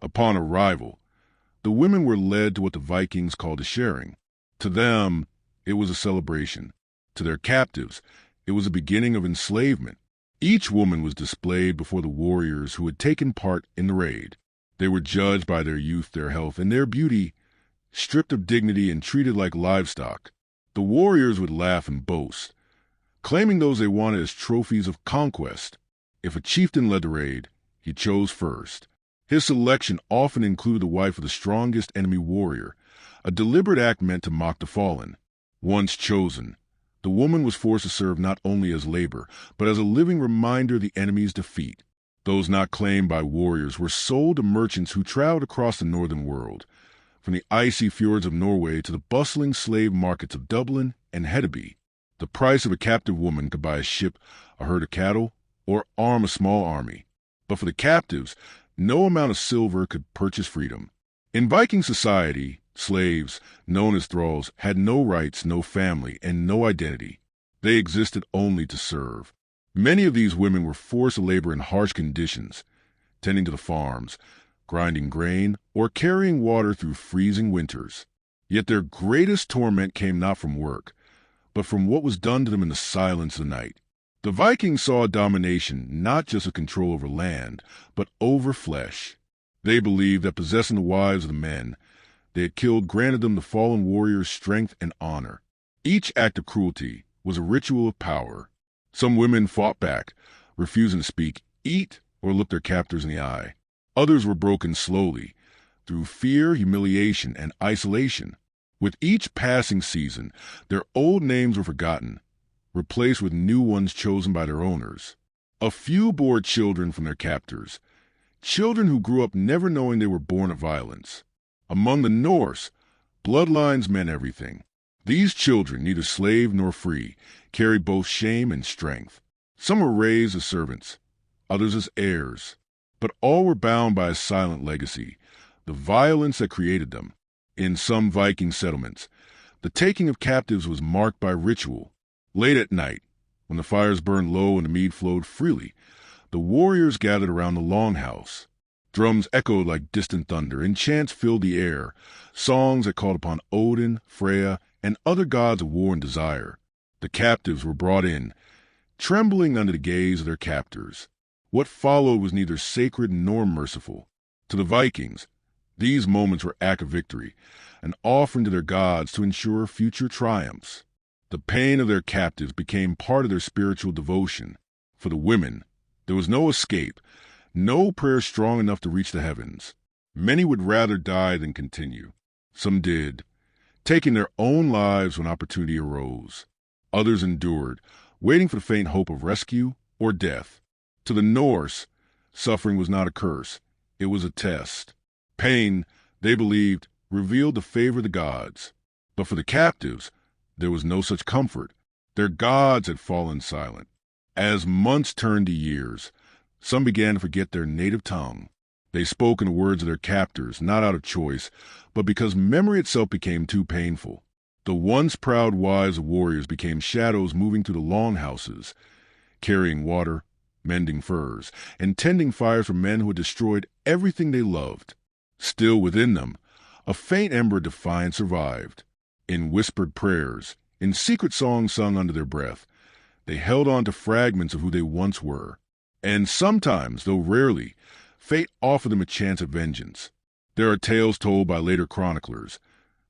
Upon arrival, the women were led to what the Vikings called a sharing. To them, it was a celebration. To their captives, it was a beginning of enslavement. Each woman was displayed before the warriors who had taken part in the raid. They were judged by their youth, their health, and their beauty, stripped of dignity and treated like livestock. The warriors would laugh and boast, claiming those they wanted as trophies of conquest. If a chieftain led the raid, he chose first. His selection often included the wife of the strongest enemy warrior, a deliberate act meant to mock the fallen. Once chosen, the woman was forced to serve not only as labor, but as a living reminder of the enemy's defeat. Those not claimed by warriors were sold to merchants who traveled across the northern world, from the icy fjords of Norway to the bustling slave markets of Dublin and Hedeby. The price of a captive woman could buy a ship, a herd of cattle, or arm a small army. But for the captives, no amount of silver could purchase freedom. In Viking society, slaves, known as thralls, had no rights, no family, and no identity. They existed only to serve. Many of these women were forced to labor in harsh conditions, tending to the farms, grinding grain, or carrying water through freezing winters. Yet their greatest torment came not from work, but from what was done to them in the silence of the night. The Vikings saw domination not just of control over land, but over flesh. They believed that possessing the wives of the men they had killed granted them the fallen warrior's strength and honor. Each act of cruelty was a ritual of power. Some women fought back, refusing to speak, eat, or look their captors in the eye. Others were broken slowly, through fear, humiliation, and isolation. With each passing season, their old names were forgotten, replaced with new ones chosen by their owners. A few bore children from their captors, children who grew up never knowing they were born of violence. Among the Norse, bloodlines meant everything. These children, neither slave nor free, carried both shame and strength. Some were raised as servants, others as heirs, but all were bound by a silent legacy, the violence that created them. In some Viking settlements, the taking of captives was marked by ritual. Late at night, when the fires burned low and the mead flowed freely, the warriors gathered around the longhouse. Drums echoed like distant thunder, and chants filled the air, songs that called upon Odin, Freya, and other gods of war and desire. The captives were brought in, trembling under the gaze of their captors. What followed was neither sacred nor merciful. To the Vikings, these moments were acts of victory, an offering to their gods to ensure future triumphs. The pain of their captives became part of their spiritual devotion. For the women, there was no escape, no prayer strong enough to reach the heavens. Many would rather die than continue. Some did, taking their own lives when opportunity arose. Others endured, waiting for the faint hope of rescue or death. To the Norse, suffering was not a curse, it was a test. Pain, they believed, revealed the favor of the gods. But for the captives, there was no such comfort. Their gods had fallen silent. As months turned to years, some began to forget their native tongue. They spoke in the words of their captors, not out of choice, but because memory itself became too painful. The once proud wives of warriors became shadows moving through the longhouses, carrying water, mending furs, and tending fires for men who had destroyed everything they loved. Still within them, a faint ember of defiance survived. In whispered prayers, in secret songs sung under their breath, they held on to fragments of who they once were. And sometimes, though rarely, fate offered them a chance at vengeance. There are tales told by later chroniclers,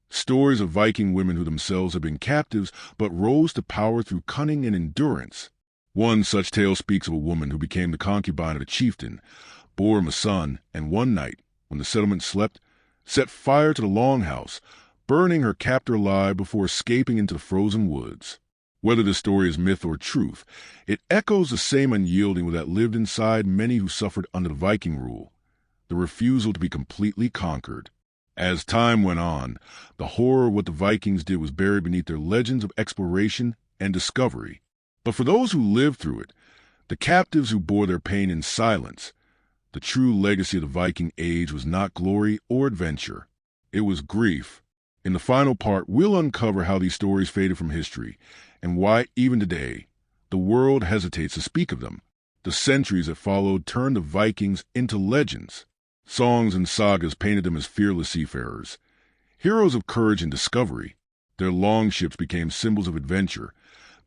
stories of Viking women who themselves had been captives but rose to power through cunning and endurance. One such tale speaks of a woman who became the concubine of a chieftain, bore him a son, and one night, when the settlement slept, set fire to the longhouse, burning her captor alive before escaping into the frozen woods. Whether the story is myth or truth, it echoes the same unyielding that lived inside many who suffered under the Viking rule, the refusal to be completely conquered. As time went on, the horror of what the Vikings did was buried beneath their legends of exploration and discovery. But for those who lived through it, the captives who bore their pain in silence, the true legacy of the Viking age was not glory or adventure. It was grief. In the final part, we'll uncover how these stories faded from history and why, even today, the world hesitates to speak of them. The centuries that followed turned the Vikings into legends. Songs and sagas painted them as fearless seafarers, heroes of courage and discovery. Their longships became symbols of adventure,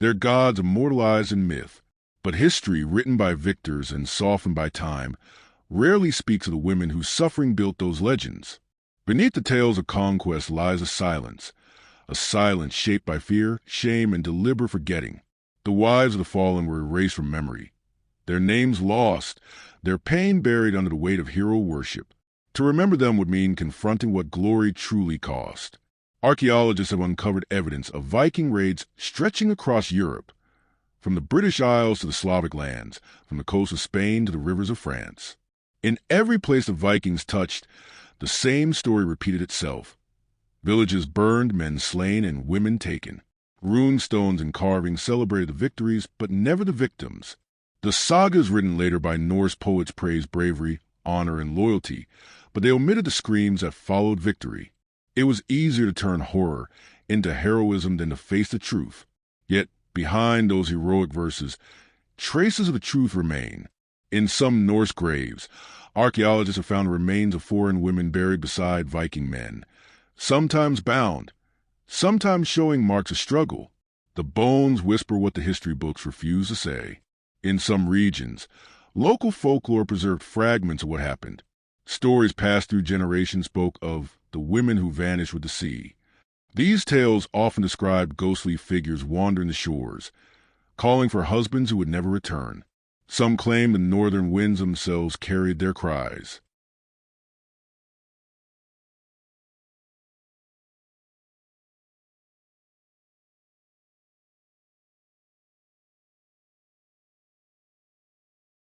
their gods immortalized in myth. But history, written by victors and softened by time, rarely speaks of the women whose suffering built those legends. Beneath the tales of conquest lies a silence shaped by fear, shame, and deliberate forgetting. The wives of the fallen were erased from memory, their names lost, their pain buried under the weight of hero worship. To remember them would mean confronting what glory truly cost. Archaeologists have uncovered evidence of Viking raids stretching across Europe, from the British Isles to the Slavic lands, from the coast of Spain to the rivers of France. In every place the Vikings touched, the same story repeated itself. Villages burned, men slain, and women taken. Rune stones and carvings celebrated the victories, but never the victims. The sagas written later by Norse poets praised bravery, honor, and loyalty, but they omitted the screams that followed victory. It was easier to turn horror into heroism than to face the truth. Yet, behind those heroic verses, traces of the truth remain. In some Norse graves, archaeologists have found remains of foreign women buried beside Viking men, sometimes bound, sometimes showing marks of struggle. The bones whisper what the history books refuse to say. In some regions, local folklore preserved fragments of what happened. Stories passed through generations spoke of the women who vanished with the sea. These tales often described ghostly figures wandering the shores, calling for husbands who would never return. Some claim the northern winds themselves carried their cries.